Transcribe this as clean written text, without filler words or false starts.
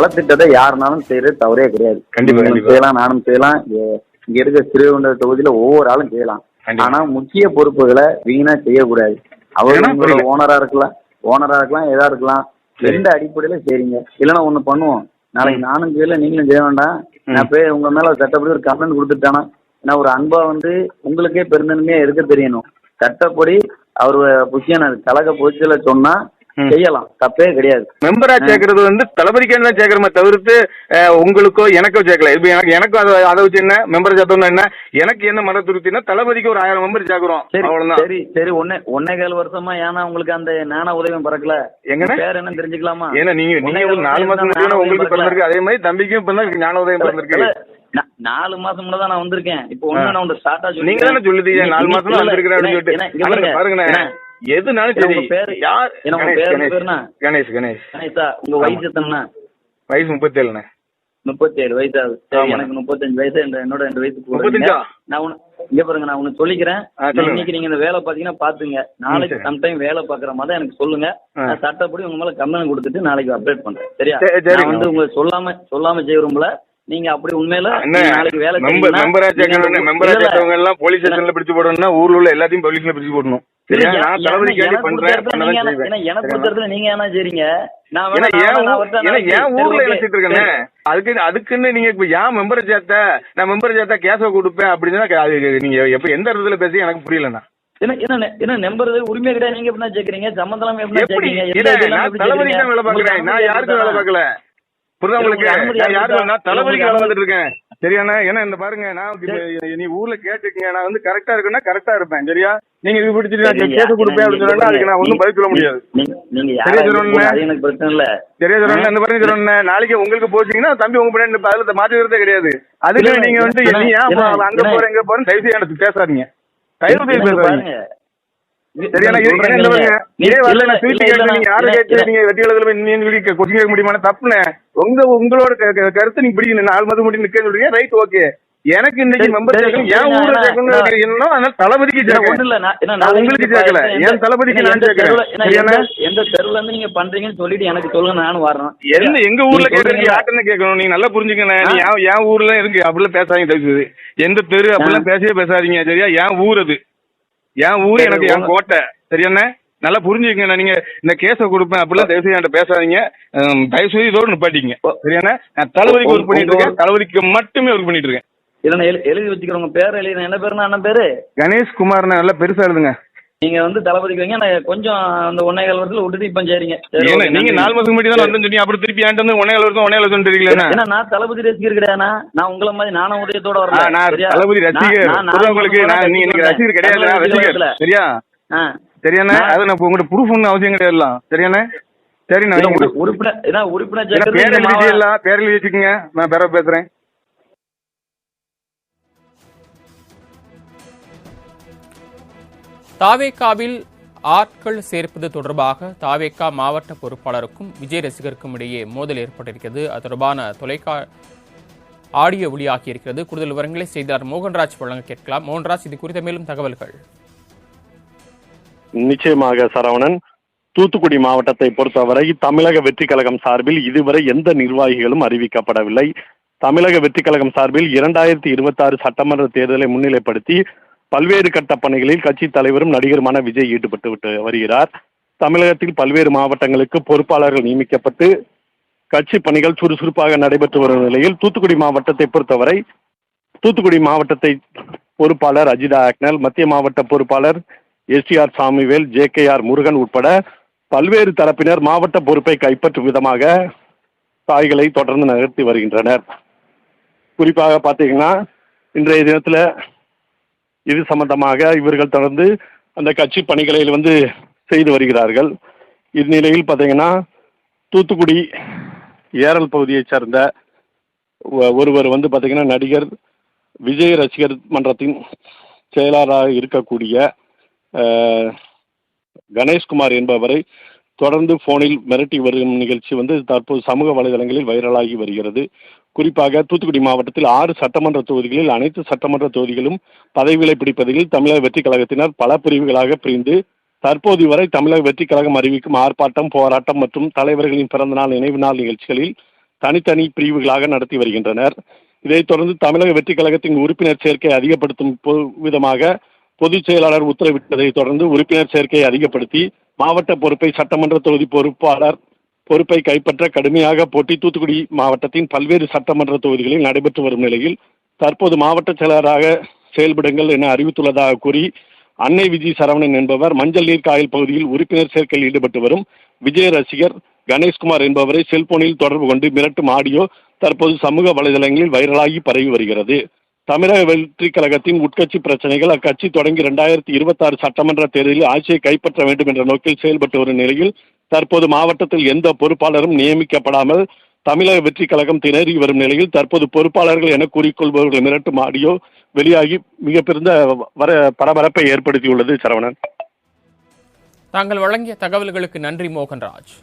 நலத்திட்டத்தை யாருனாலும் செய்யறது தவறே கிடையாது. செய்யலாம், நானும் செய்யலாம். இங்க இருக்க சிறுகுண்ட தொகுதியில ஒவ்வொரு ஆளும் செய்யலாம். ஆனா முக்கிய பொறுப்புகளை வீணா செய்யக்கூடாது. அவரு ஓனரா இருக்கலாம் எதா இருக்கலாம். எந்த அடிப்படையில செய்றீங்க? இல்லைன்னா ஒண்ணு பண்ணுவோம், நாளைக்கு நானும் செய்யல நீங்களும் செய்ய வேண்டாம், நான் போய் உங்க மேல சட்டப்படி ஒரு கம்ப்ளைண்ட் கொடுத்துட்டானா, ஏன்னா ஒரு அன்பா உங்களுக்கே பெருந்தன்மையா இருக்க தெரியணும். சட்டப்படி அவரு புக்கியான கழக பொதுச்செயல சொன்னா செய்யலாம், தப்பே கிடையாது. மெம்பரா சேர்க்கறது தளபதிக்கு தான் சேர்க்கிறோமே தவிர்த்து உங்களுக்கோ எனக்கோ சேர்க்கல. இப்ப எனக்கும் அதை வச்சு என்ன மெம்பர் சேர்த்தோம்னா என்ன, எனக்கு என்ன மன திருப்தினா தளபதிக்கு ஒரு 1000 மெம்பர் சேர்க்கிறோம். சரி 1.25 வருஷமா ஏன்னா உங்களுக்கு அந்த ஞான உதயம் பறக்கல, எங்க பேர் என்ன தெரிஞ்சுக்கலாமா? ஏன்னா நீங்க 4 மாசம் உங்களுக்கு பிறந்திருக்கு, அதே மாதிரி தம்பிக்கும் ஞான உதயம் பிறந்திருக்கு. 4 மாசம் தான் நான் வந்திருக்கேன். இப்போ ஒண்ணு ஸ்டார்டா நீங்க தானே சொல்லுதீங்க 4 மாசம் தான் வந்திருக்கிறேன் அப்படின்னு சொல்லிட்டு. பாருங்க எதுனாலும் சரி. யார்? கணேஷ். கணேஷா, உங்க வயசு எத்தனை? வயசு 37. 37 வயசு ஆகுது. எனக்கு 35 வயசு. என்னோட 2 வயசு. நான் இங்க பாருங்க, நான் ஒண்ணு சொல்லிக்கிறேன். இன்னைக்கு நீங்க இந்த வேலை பாத்தீங்கன்னா பாத்துங்க, நாளைக்கு சம்டைம் வேலை பாக்குற மாதிரி எனக்கு சொல்லுங்க. நான் சட்டப்படி உங்க மேல கம்ப்ளைண்ட் கொடுத்துட்டு நாளைக்கு அப்டேட் பண்றேன். சரியா? நான் உங்களுக்கு சொல்லாம செய்ய விரும்பல. நீங்க அப்படி உண்மையில நாளைக்கு வேலை மெம்பரா சேர்க்கறவங்க எல்லாம் போலீஸ் ஸ்டேஷன்ல பிடிச்சு போடணும்னா ஊர்ல உள்ள எல்லாத்தையும் போலீஸ்ல பிடிச்சு போடணும். எனக்கு பொறுத்தவரை நீங்க என்ன செய்றீங்க? என் ஊர்ல இணைச்சிட்டு இருக்கேன். அதுக்குன்னு நீங்க இப்ப ஏன் மெம்பரை சேர்த்த, நான் மெம்பரை சேர்த்தா கேச கொடுப்பேன் அப்படின்னு நீங்க எப்ப எந்த இடத்துல பேசி எனக்கு புரியலண்ணா. என்ன நம்பர் உரிமை கிடையாது. நீங்க எப்படின்னா கேக்குறீங்க? சம்பந்தம் தளபதி தான் வேலை பாக்குறேன், நான் யாருக்கும் வேலை பார்க்கல. புரியுதா உங்களுக்கு? யாருக்கும் தளபதிக்கு வேலை பார்த்துட்டு இருக்கேன். சரியாண்ணா? ஏன்னா இந்த பாருங்க, நான் நீ ஊர்ல கேட்டுக்கீங்க, நான் கரெக்டா இருக்குன்னா கரெக்டா இருப்பேன். சரியா? நீங்க இது பிடிச்சிட்டு கேச கொடுப்பேன் அப்படின்னு சொன்னா அதுக்கு நான் ஒன்னும் பதில் சொல்ல முடியாது. சரியா சொல்லணும். அந்த பாருங்க சொல்லணும், நாளைக்கு உங்களுக்கு போச்சீங்கன்னா தம்பி உங்க பின்னாடி அதுல மாற்றுறதே கிடையாது. அதுக்கு நீங்க அங்க போறேன் இங்க போறேன் தயவு செய்ய எனக்கு பேசாதீங்க. தயவு செய்து பேசாதீங்க. உங்களோட கருத்து நீங்க பிடிக்கணும். 4 மாதம் முடி நிக்க சொல்றீங்க, ரைட், ஓகே. எனக்கு இன்னைக்கு மெம்பர் சேர்க்கணும், என் ஊர்ல சேர்க்கணும். அதனால தளபதிக்கு உங்களுக்கு சேர்க்கல, என் தளபதிக்கு நான் சேர்க்கிறேன். எந்த தெருவுல இருந்து நீங்க பண்றீங்கன்னு சொல்லிட்டு எனக்கு சொல்லுங்க, நானும் வரணும். என்ன எங்க ஊர்ல கேட்கறீங்க? யாருன்னு கேட்கணும். நீங்க நல்லா புரிஞ்சுக்கணும். என் ஊர்ல இருக்கு அப்படிலாம் பேசாதீங்க தயவுசெய்து. எந்த தெரு அப்படிலாம் பேசாதீங்க. சரியா? என் ஊர் அது, என் ஊர், எனக்கு என் கோட்டை. சரியாண்ணே? நல்லா புரிஞ்சுக்கங்க. நீங்க இந்த கேஸ கொடுப்பேன் அப்படிலாம் தயவு செய்து என்கிட்ட பேசாதீங்க. தயவு செய்து இதோடு நிப்பாட்டிங்க. சரியாண்ணே? நான் தளபதிக்கு ஒர்க் பண்ணிட்டு இருக்கேன், தளபதிக்கு மட்டுமே ஒர்க் பண்ணிட்டு இருக்கேன். இல்ல எழுதி வச்சுக்கிறவங்க பேர் எழுதி. என்ன பேருனா? அண்ணன் பேரு கணேஷ் குமார். நல்லா பெருசா எழுதுங்க. நீங்க தளபதிக்கு வைங்க. நான் கொஞ்சம் அந்த 1.25 வருஷத்துல விட்டுட்டு இப்ப சரிங்க. நீங்க 4 மாசம் முன்னாடி தான் வந்து சொன்னீங்க, அப்புறம் திருப்பி என்கிட்ட 1.25 வருஷம் தெரியல. ஏன்னா நான் தளபதி ரசிகர் கிடையாதுண்ணா. நான் உங்களை மாதிரி நானும் உதயத்தோட வரேன். நான் தளபதி ரசிகர். உங்களுக்கு நீங்க ரசிகர் கிடையாது, ரசிகர். சரியா? சரியாண்ணே? அது நான் உங்கள்கிட்ட ப்ரூஃப் ஒன்றும் அவசியம் கிடையாது. சரியாண்ணே? சரி, நான் உறுப்பினர் பேரில் வச்சுக்கோங்க. நான் பேர பேசுறேன். தாவேகாவில் ஆட்கள் சேர்ப்பது தொடர்பாக தாவேகா மாவட்ட பொறுப்பாளருக்கும் விஜய் ரசிகருக்கும் இடையே மோதல் ஏற்பட்டிருக்கிறது. அது தொடர்பான ஆடியோ வெளியாகி இருக்கிறது. கூடுதல் விவரங்களை செய்தியாளர் மோகன்ராஜ் வழங்க கேட்கலாம். மோகன்ராஜ், இது குறித்த மேலும் தகவல்கள். நிச்சயமாக சரவணன். தூத்துக்குடி மாவட்டத்தை பொறுத்தவரை தமிழக வெற்றி கழகம் சார்பில் இதுவரை எந்த நிர்வாகிகளும் அறிவிக்கப்படவில்லை. தமிழக வெற்றி கழகம் சார்பில் 2026 சட்டமன்ற தேர்தலை முன்னிலைப்படுத்தி பல்வேறு கட்ட பணிகளில் கட்சி தலைவரும் நடிகருமான விஜய் ஈடுபட்டு வருகிறார். தமிழகத்தில் பல்வேறு மாவட்டங்களுக்கு பொறுப்பாளர்கள் நியமிக்கப்பட்டு கட்சி பணிகள் சுறுசுறுப்பாக நடைபெற்று வரும் நிலையில் தூத்துக்குடி மாவட்டத்தை பொறுத்தவரை தூத்துக்குடி மாவட்டத்தை பொறுப்பாளர் அஜிதா ஆக்னல், மத்திய மாவட்ட பொறுப்பாளர் STR சாமுவேல், JKR முருகன் உட்பட பல்வேறு தரப்பினர் மாவட்ட பொறுப்பை கைப்பற்றும் விதமாக தாய்களை தொடர்ந்து நகர்த்தி வருகின்றனர். குறிப்பாக பார்த்தீங்கன்னா இன்றைய தினத்தில் இது சம்பந்தமாக இவர்கள் தொடர்ந்து அந்த கட்சி பணிகளை செய்து வருகிறார்கள். இந்நிலையில் பார்த்தீங்கன்னா தூத்துக்குடி ஏரல் பகுதியைச் சேர்ந்த ஒருவர் பார்த்தீங்கன்னா நடிகர் விஜய் ரசிகர் மன்றத்தின் செயலாளராக இருக்கக்கூடிய கணேஷ்குமார் என்பவரை தொடர்ந்து போனில் மிரட்டி வரும் நிகழ்ச்சி தற்போது சமூக வலைதளங்களில் வைரலாகி வருகிறது. குறிப்பாக தூத்துக்குடி மாவட்டத்தில் 6 சட்டமன்ற தொகுதிகளில் அனைத்து சட்டமன்ற தொகுதிகளும் பதவிகளை பிடிப்பதில் தமிழக வெற்றி கழகத்தினர் பல பிரிவுகளாக பிரிந்து தற்போது வரை தமிழக வெற்றி கழகம் அறிவிக்கும் ஆர்ப்பாட்டம், போராட்டம் மற்றும் தலைவர்களின் பிறந்தநாள் நினைவு நாள் நிகழ்ச்சிகளில் தனித்தனி பிரிவுகளாக நடத்தி வருகின்றனர். இதைத் தொடர்ந்து தமிழக வெற்றி கழகத்தின் உறுப்பினர் சேர்க்கை அதிகப்படுத்தும் விதமாக பொதுச் செயலாளர் உத்தரவிட்டதை தொடர்ந்து உறுப்பினர் சேர்க்கையை அதிகப்படுத்தி மாவட்ட பொறுப்பை சட்டமன்ற தொகுதி பொறுப்பாளர் பொறுப்பை கைப்பற்ற கடுமையாக போட்டி தூத்துக்குடி மாவட்டத்தின் பல்வேறு சட்டமன்ற தொகுதிகளில் நடைபெற்று வரும் நிலையில் தற்போது மாவட்ட செயலராக செயல்படுங்கள் என அறிவித்துள்ளதாக கூறி அன்னை விஜய் சரவணன் என்பவர் மஞ்சள் நீர் காயல் பகுதியில் உறுப்பினர் சேர்க்கையில் ஈடுபட்டு வரும் விஜய் ரசிகர் கணேஷ்குமார் என்பவரை செல்போனில் தொடர்பு கொண்டு மிரட்டும் ஆடியோ தற்போது சமூக வலைதளங்களில் வைரலாகி பரவி வருகிறது. தமிழக வெற்றி கழகத்தின் உட்கட்சி பிரச்சனைகள் அக்கட்சி தொடங்கி 2026 சட்டமன்ற தேர்தலில் ஆட்சியை கைப்பற்ற வேண்டும் என்ற நோக்கில் செயல்பட்டு வரும் நிலையில் தற்போது மாவட்டத்தில் எந்த பொறுப்பாளரும் நியமிக்கப்படாமல் தமிழக வெற்றி கழகம் திணறி வரும் நிலையில் தற்போது பொறுப்பாளர்கள் என கூறிக்கொள்பவர்கள் மிரட்டும் ஆடியோ வெளியாகி மிக பெருந்த பரபரப்பை ஏற்படுத்தியுள்ளது. சரவணன், தாங்கள் வழங்கிய தகவல்களுக்கு நன்றி மோகன்ராஜ்.